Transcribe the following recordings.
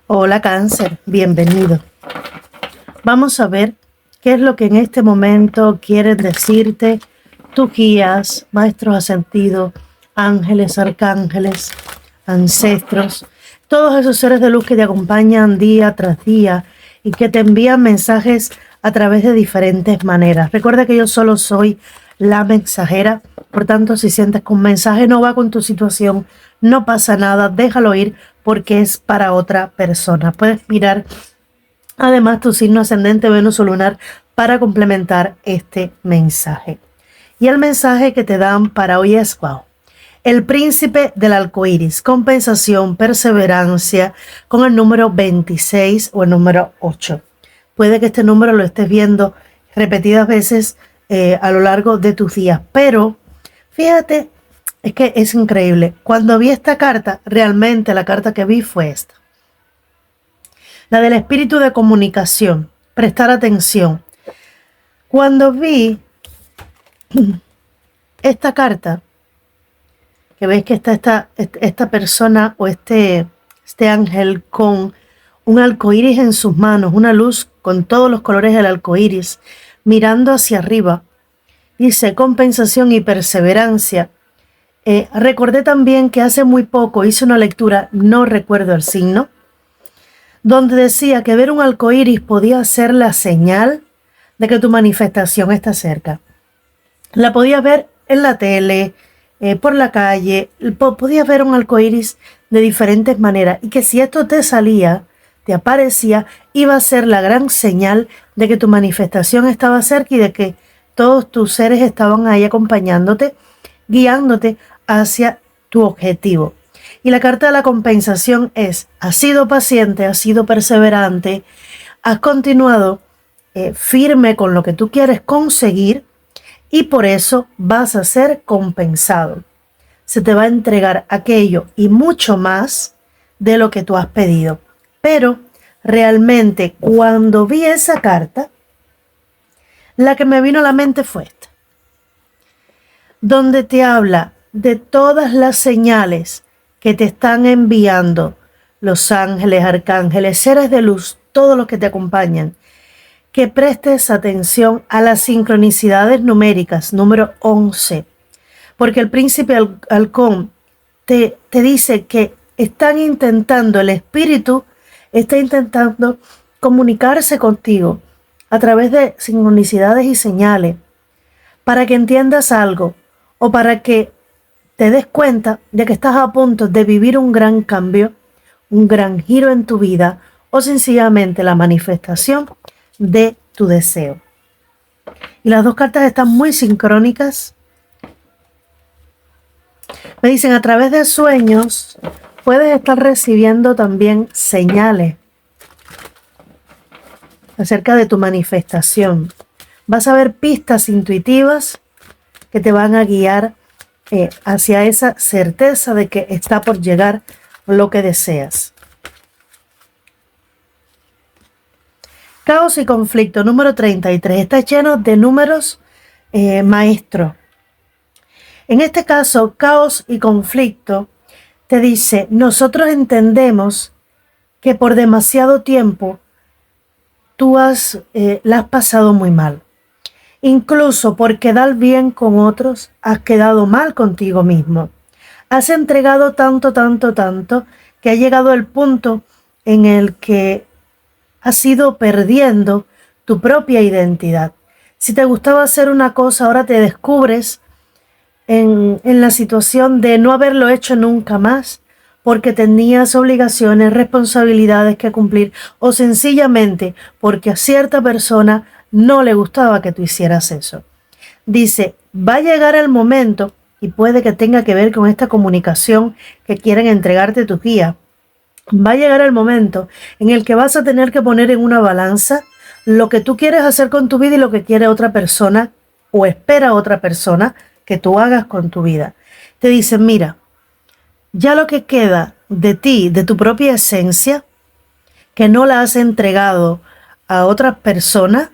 Hola Cáncer, bienvenido. Vamos a ver qué es lo que en este momento quieren decirte tus guías, maestros ascendidos, ángeles, arcángeles, ancestros, todos esos seres de luz que te acompañan día tras día y que te envían mensajes a través de diferentes maneras. Recuerda que yo solo soy la mensajera, por tanto, si sientes que un mensaje no va con tu situación, no pasa nada, déjalo ir porque es para otra persona. Puedes mirar además tu signo ascendente, Venus o lunar para complementar este mensaje. Y el mensaje que te dan para hoy es, wow, el príncipe del arco iris, compensación, perseverancia, con el número 26 o el número 8. Puede que este número lo estés viendo repetidas veces a lo largo de tus días, pero fíjate, es que es increíble. Cuando vi esta carta, realmente la carta que vi fue esta. La del espíritu de comunicación, prestar atención. Cuando vi esta carta, que veis que está esta persona o este ángel con un arco iris en sus manos, una luz con todos los colores del arco iris, mirando hacia arriba, dice compensación y perseverancia. Recordé también que hace muy poco hice una lectura, no recuerdo el signo, donde decía que ver un arco iris podía ser la señal de que tu manifestación está cerca. La podías ver en la tele, por la calle, podías ver un arco iris de diferentes maneras y que si esto te salía, te aparecía, iba a ser la gran señal de que tu manifestación estaba cerca y de que todos tus seres estaban ahí acompañándote, guiándote hacia tu objetivo. Y la carta de la compensación es, has sido paciente, has sido perseverante, has continuado firme con lo que tú quieres conseguir y por eso vas a ser compensado. Se te va a entregar aquello y mucho más de lo que tú has pedido. Pero realmente cuando vi esa carta, la que me vino a la mente fue esta, donde te habla de todas las señales que te están enviando los ángeles, arcángeles, seres de luz, todos los que te acompañan, que prestes atención a las sincronicidades numéricas, número 11, porque el príncipe halcón te dice que están intentando, el espíritu está intentando comunicarse contigo a través de sincronicidades y señales, para que entiendas algo o para que te des cuenta de que estás a punto de vivir un gran cambio, un gran giro en tu vida o sencillamente la manifestación de tu deseo. Y las dos cartas están muy sincrónicas. Me dicen, a través de sueños puedes estar recibiendo también señales acerca de tu manifestación. Vas a ver pistas intuitivas que te van a guiar hacia esa certeza de que está por llegar lo que deseas. Caos y conflicto, número 33. Está lleno de números maestros. En este caso, caos y conflicto te dice, nosotros entendemos que por demasiado tiempo tú la has pasado muy mal. Incluso por quedar bien con otros, has quedado mal contigo mismo. Has entregado tanto, que ha llegado el punto en el que has ido perdiendo tu propia identidad. Si te gustaba hacer una cosa, ahora te descubres en la situación de no haberlo hecho nunca más, porque tenías obligaciones, responsabilidades que cumplir, o sencillamente porque a cierta persona no le gustaba que tú hicieras eso. Dice, va a llegar el momento, y puede que tenga que ver con esta comunicación que quieren entregarte tus guías, va a llegar el momento en el que vas a tener que poner en una balanza lo que tú quieres hacer con tu vida y lo que quiere otra persona o espera otra persona que tú hagas con tu vida. Te dicen, mira, ya lo que queda de ti, de tu propia esencia, que no la has entregado a otras personas,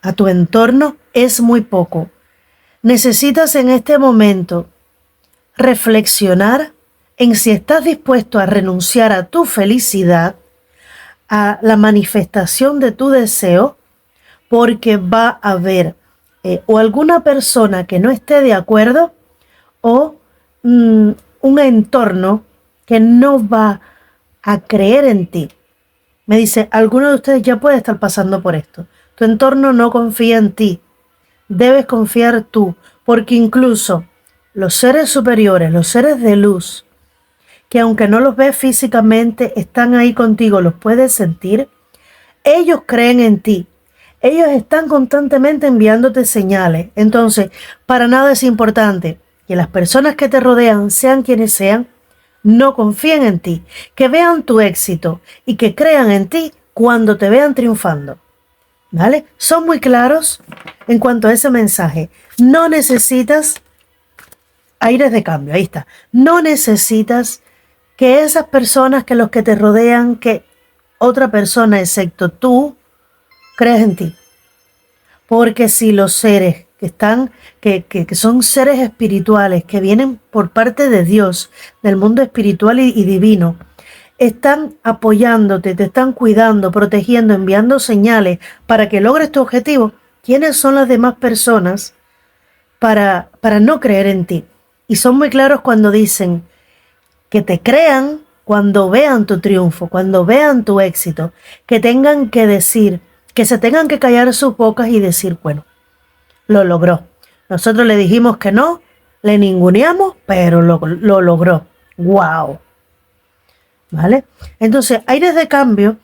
a tu entorno, es muy poco. Necesitas en este momento reflexionar en si estás dispuesto a renunciar a tu felicidad a la manifestación de tu deseo, porque va a haber o alguna persona que no esté de acuerdo o un entorno que no va a creer en ti. Me dice, alguno de ustedes ya puede estar pasando por esto. Tu entorno no confía en ti. Debes confiar tú, porque incluso los seres superiores, los seres de luz, que aunque no los ves físicamente, están ahí contigo, los puedes sentir, ellos creen en ti. Ellos están constantemente enviándote señales. Entonces, para nada es importante que las personas que te rodean, sean quienes sean, no confíen en ti, que vean tu éxito y que crean en ti cuando te vean triunfando. ¿Vale? Son muy claros en cuanto a ese mensaje. No necesitas aires de cambio, ahí está. No necesitas que esas personas, que los que te rodean, que otra persona excepto tú, creas en ti. Porque si los seres que están, que son seres espirituales, que vienen por parte de Dios, del mundo espiritual y divino, están apoyándote, te están cuidando, protegiendo, enviando señales para que logres tu objetivo, ¿quiénes son las demás personas para no creer en ti? Y son muy claros cuando dicen que te crean cuando vean tu triunfo, cuando vean tu éxito, que tengan que decir, que se tengan que callar sus bocas y decir, bueno, lo logró. Nosotros le dijimos que no, le ninguneamos, pero lo logró. ¡Wow! ¿Vale? Entonces, aires de cambio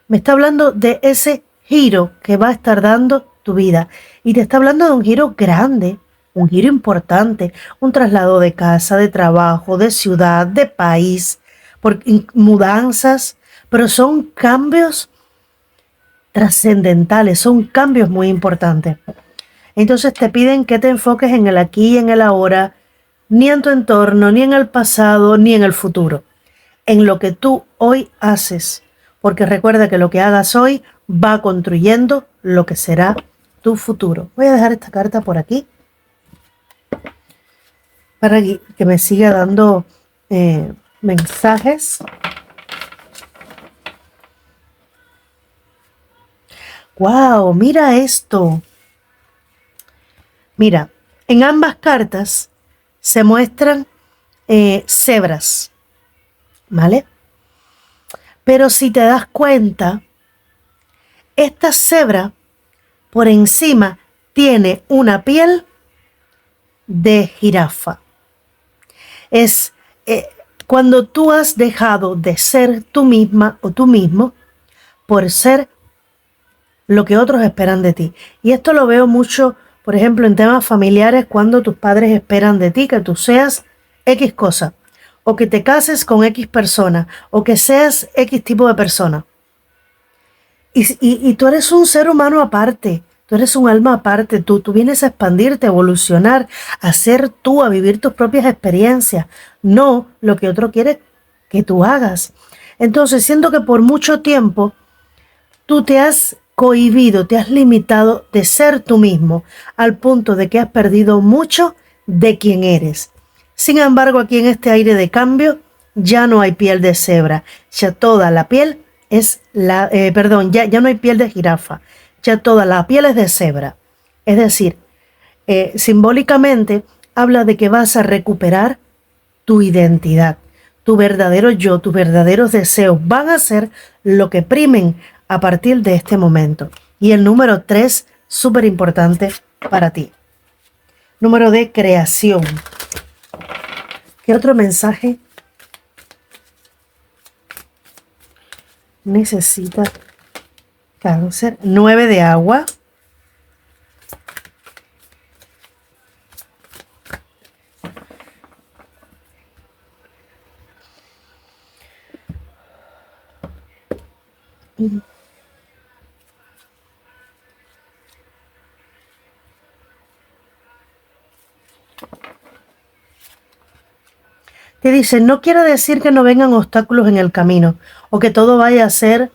me está hablando de ese giro que va a estar dando tu vida. Y te está hablando de un giro grande, un giro importante, un traslado de casa, de trabajo, de ciudad, de país, mudanzas, pero son cambios trascendentales, son cambios muy importantes. Entonces te piden que te enfoques en el aquí y en el ahora, ni en tu entorno, ni en el pasado, ni en el futuro. En lo que tú hoy haces, porque recuerda que lo que hagas hoy va construyendo lo que será tu futuro. Voy a dejar esta carta por aquí para que me siga dando mensajes. ¡Wow! Mira esto. Mira, en ambas cartas se muestran cebras, ¿vale? Pero si te das cuenta, esta cebra por encima tiene una piel de jirafa. Es cuando tú has dejado de ser tú misma o tú mismo por ser lo que otros esperan de ti. Y esto lo veo mucho, por ejemplo, en temas familiares, cuando tus padres esperan de ti que tú seas X cosa, o que te cases con X persona, o que seas X tipo de persona. Y tú eres un ser humano aparte, tú eres un alma aparte, tú vienes a expandirte, a evolucionar, a ser tú, a vivir tus propias experiencias, no lo que otro quiere que tú hagas. Entonces, siento que por mucho tiempo tú te has cohibido, te has limitado de ser tú mismo, al punto de que has perdido mucho de quién eres. Sin embargo, aquí en este aire de cambio ya no hay piel de cebra, ya toda la piel es ya no hay piel de jirafa, ya toda la piel es de cebra. Es decir, simbólicamente habla de que vas a recuperar tu identidad, tu verdadero yo, tus verdaderos deseos van a ser lo que primen a partir de este momento. Y el número 3, súper importante para ti. Número de creación. ¿Qué otro mensaje necesita Cáncer? 9 de agua. Te dice, no quiere decir que no vengan obstáculos en el camino o que todo vaya a ser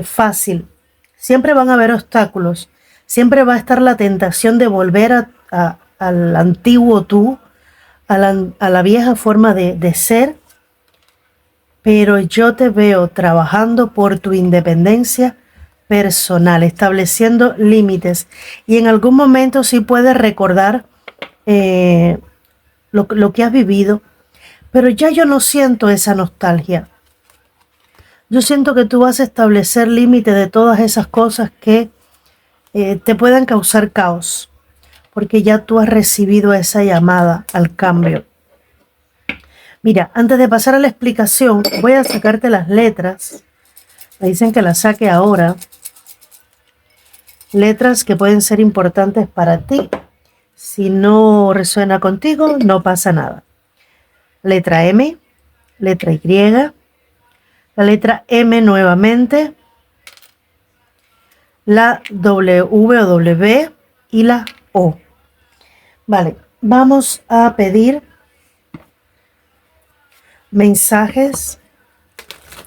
fácil. Siempre van a haber obstáculos. Siempre va a estar la tentación de volver al antiguo tú, a la vieja forma de ser. pero yo te veo trabajando por tu independencia personal, estableciendo límites. Y en algún momento sí puedes recordar lo que has vivido, pero ya yo no siento esa nostalgia. Yo siento que tú vas a establecer límites de todas esas cosas que te puedan causar caos, porque ya tú has recibido esa llamada al cambio. Mira, antes de pasar a la explicación, voy a sacarte las letras. Me dicen que las saque ahora. Letras que pueden ser importantes para ti. Si no resuena contigo, no pasa nada. Letra M, letra Y, la letra M nuevamente, la W o W y la O. Vale, vamos a pedir mensajes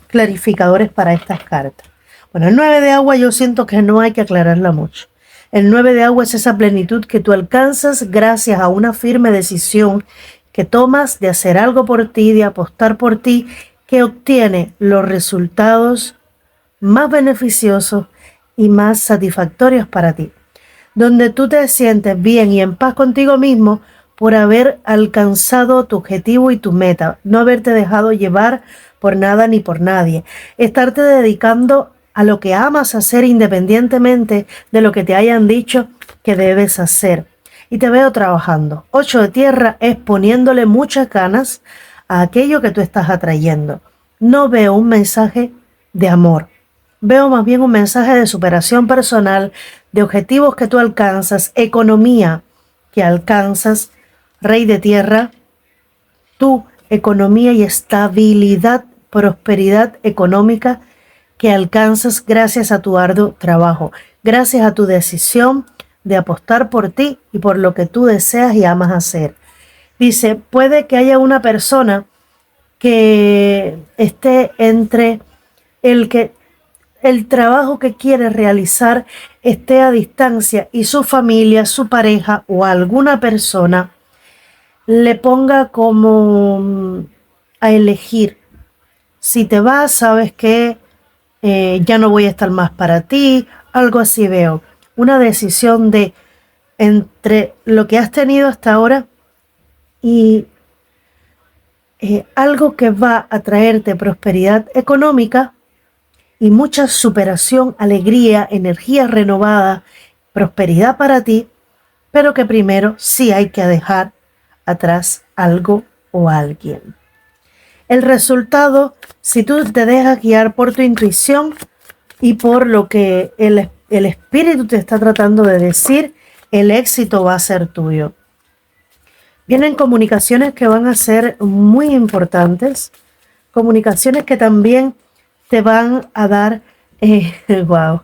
clarificadores para estas cartas. Bueno, el 9 de agua yo siento que no hay que aclararla mucho. El 9 de agua es esa plenitud que tú alcanzas gracias a una firme decisión que tomas de hacer algo por ti, de apostar por ti, que obtiene los resultados más beneficiosos y más satisfactorios para ti. Donde tú te sientes bien y en paz contigo mismo por haber alcanzado tu objetivo y tu meta, no haberte dejado llevar por nada ni por nadie, estarte dedicando a lo que amas hacer independientemente de lo que te hayan dicho que debes hacer. Y te veo trabajando. 8 de tierra es poniéndole muchas ganas a aquello que tú estás atrayendo. No veo un mensaje de amor. Veo más bien un mensaje de superación personal, de objetivos que tú alcanzas, economía que alcanzas, rey de tierra, tu economía y estabilidad, prosperidad económica que alcanzas gracias a tu arduo trabajo, gracias a tu decisión de apostar por ti y por lo que tú deseas y amas hacer. Dice, puede que haya una persona que esté entre el trabajo que quiere realizar esté a distancia y su familia, su pareja o alguna persona le ponga como a elegir. Si te vas, sabes que ya no voy a estar más para ti, algo así veo. Una decisión de entre lo que has tenido hasta ahora y algo que va a traerte prosperidad económica y mucha superación, alegría, energía renovada, prosperidad para ti, pero que primero sí hay que dejar atrás algo o alguien. El resultado, si tú te dejas guiar por tu intuición y por lo que el espíritu te está tratando de decir, el éxito va a ser tuyo. Vienen comunicaciones que van a ser muy importantes, comunicaciones que también te van a dar, wow,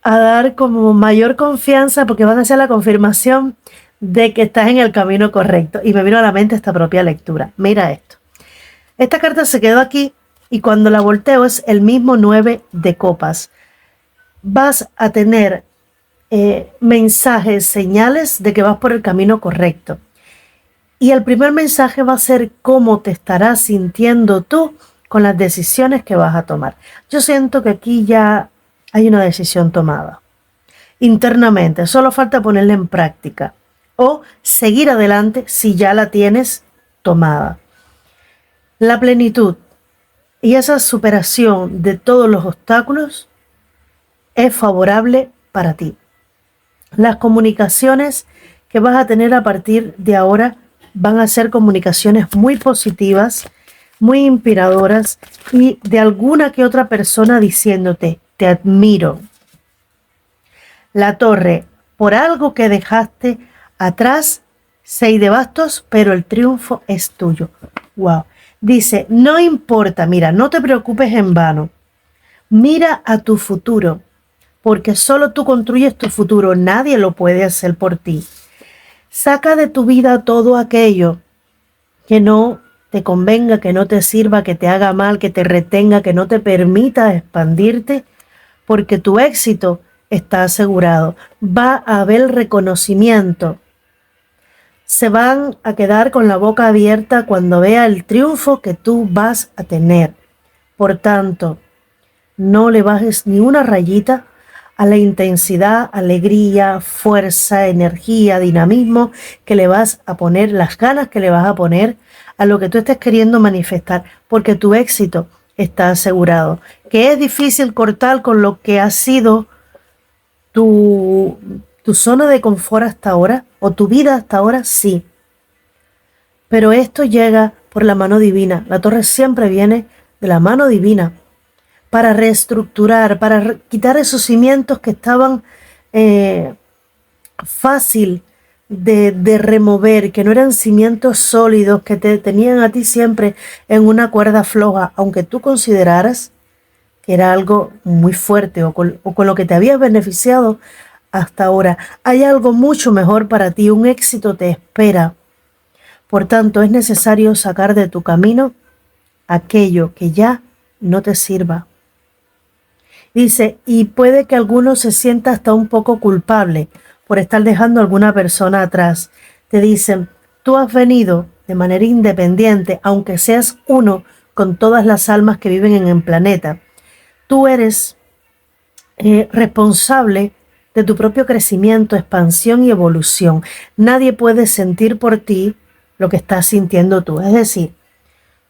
a dar como mayor confianza porque van a ser la confirmación de que estás en el camino correcto. Y me vino a la mente esta propia lectura. Mira esto. Esta carta se quedó aquí y cuando la volteo es el mismo 9 de copas. Vas a tener mensajes, señales de que vas por el camino correcto. Y el primer mensaje va a ser cómo te estarás sintiendo tú con las decisiones que vas a tomar. Yo siento que aquí ya hay una decisión tomada internamente, solo falta ponerla en práctica o seguir adelante si ya la tienes tomada. La plenitud y esa superación de todos los obstáculos es favorable para ti. Las comunicaciones que vas a tener a partir de ahora van a ser comunicaciones muy positivas, muy inspiradoras y de alguna que otra persona diciéndote, te admiro. La torre, por algo que dejaste atrás, 6 de bastos, pero el triunfo es tuyo. Wow. Dice, no importa, mira, no te preocupes en vano. Mira a tu futuro, porque solo tú construyes tu futuro, nadie lo puede hacer por ti. Saca de tu vida todo aquello que no te convenga, que no te sirva, que te haga mal, que te retenga, que no te permita expandirte, porque tu éxito está asegurado. Va a haber reconocimiento se van a quedar con la boca abierta cuando vea el triunfo que tú vas a tener. Por tanto, no le bajes ni una rayita a la intensidad, alegría, fuerza, energía, dinamismo que le vas a poner, las ganas que le vas a poner a lo que tú estés queriendo manifestar, porque tu éxito está asegurado. Que es difícil cortar con lo que ha sido tu zona de confort hasta ahora, o tu vida hasta ahora, sí. Pero esto llega por la mano divina. La torre siempre viene de la mano divina para reestructurar, para quitar esos cimientos que estaban fácil de remover, que no eran cimientos sólidos, que te tenían a ti siempre en una cuerda floja, aunque tú consideraras que era algo muy fuerte o con lo que te habías beneficiado hasta ahora. Hay algo mucho mejor para ti, un éxito te espera. Por tanto, es necesario sacar de tu camino aquello que ya no te sirva. Dice, y puede que alguno se sienta hasta un poco culpable por estar dejando a alguna persona atrás. Te dicen, tú has venido de manera independiente, aunque seas uno con todas las almas que viven en el planeta. Tú eres responsable de tu propio crecimiento, expansión y evolución. Nadie puede sentir por ti lo que estás sintiendo tú. Es decir,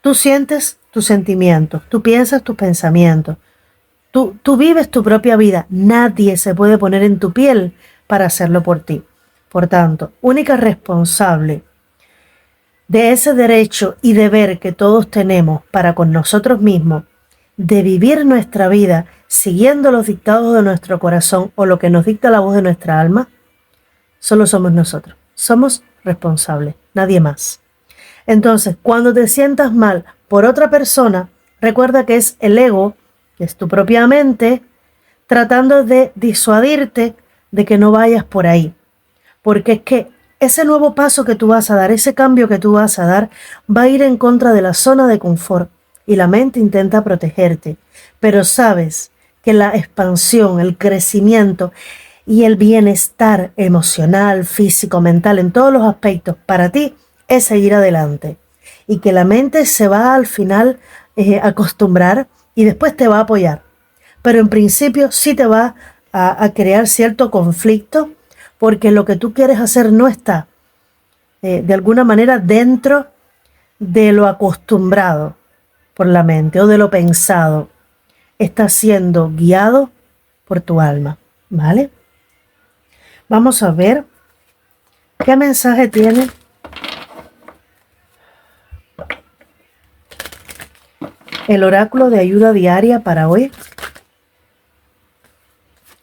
tú sientes tus sentimientos, tú piensas tus pensamientos, tú vives tu propia vida. Nadie se puede poner en tu piel para hacerlo por ti. Por tanto, única responsable de ese derecho y deber que todos tenemos para con nosotros mismos, de vivir nuestra vida siguiendo los dictados de nuestro corazón o lo que nos dicta la voz de nuestra alma, solo somos nosotros. Somos responsables, nadie más. Entonces, cuando te sientas mal por otra persona, recuerda que es el ego, que es tu propia mente, tratando de disuadirte de que no vayas por ahí. Porque es que ese nuevo paso que tú vas a dar, ese cambio que tú vas a dar, va a ir en contra de la zona de confort. Y la mente intenta protegerte. Pero sabes que la expansión, el crecimiento y el bienestar emocional, físico, mental, en todos los aspectos, para ti es seguir adelante. Y que la mente se va al final acostumbrar y después te va a apoyar. Pero en principio sí te va a crear cierto conflicto, porque lo que tú quieres hacer no está de alguna manera dentro de lo acostumbrado por la mente o de lo pensado. Está siendo guiado por tu alma, ¿vale? Vamos a ver qué mensaje tiene el oráculo de ayuda diaria para hoy.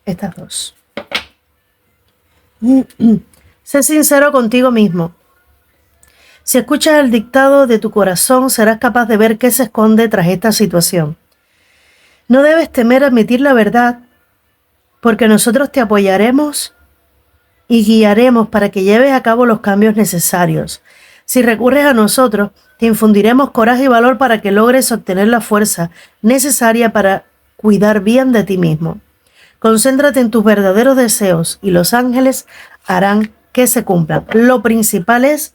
Estas dos. Sé sincero contigo mismo. Si escuchas el dictado de tu corazón, serás capaz de ver qué se esconde tras esta situación. No debes temer admitir la verdad, porque nosotros te apoyaremos y guiaremos para que lleves a cabo los cambios necesarios. Si recurres a nosotros, te infundiremos coraje y valor para que logres obtener la fuerza necesaria para cuidar bien de ti mismo. Concéntrate en tus verdaderos deseos y los ángeles harán que se cumplan. Lo principal es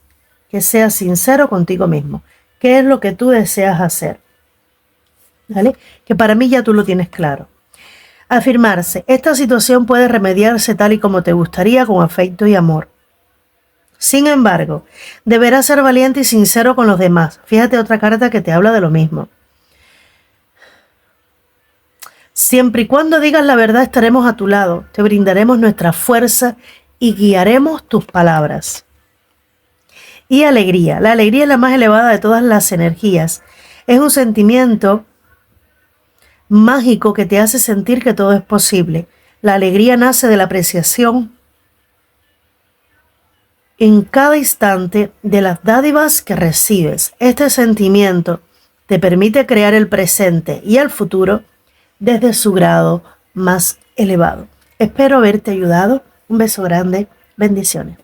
que seas sincero contigo mismo. ¿Qué es lo que tú deseas hacer? ¿Vale? Que para mí ya tú lo tienes claro. Afirmarse. Esta situación puede remediarse tal y como te gustaría, con afecto y amor. Sin embargo, deberás ser valiente y sincero con los demás. Fíjate otra carta que te habla de lo mismo. Siempre y cuando digas la verdad, estaremos a tu lado. Te brindaremos nuestra fuerza y guiaremos tus palabras. Y alegría. La alegría es la más elevada de todas las energías. Es un sentimiento mágico que te hace sentir que todo es posible. La alegría nace de la apreciación en cada instante de las dádivas que recibes. Este sentimiento te permite crear el presente y el futuro desde su grado más elevado. Espero haberte ayudado. Un beso grande. Bendiciones.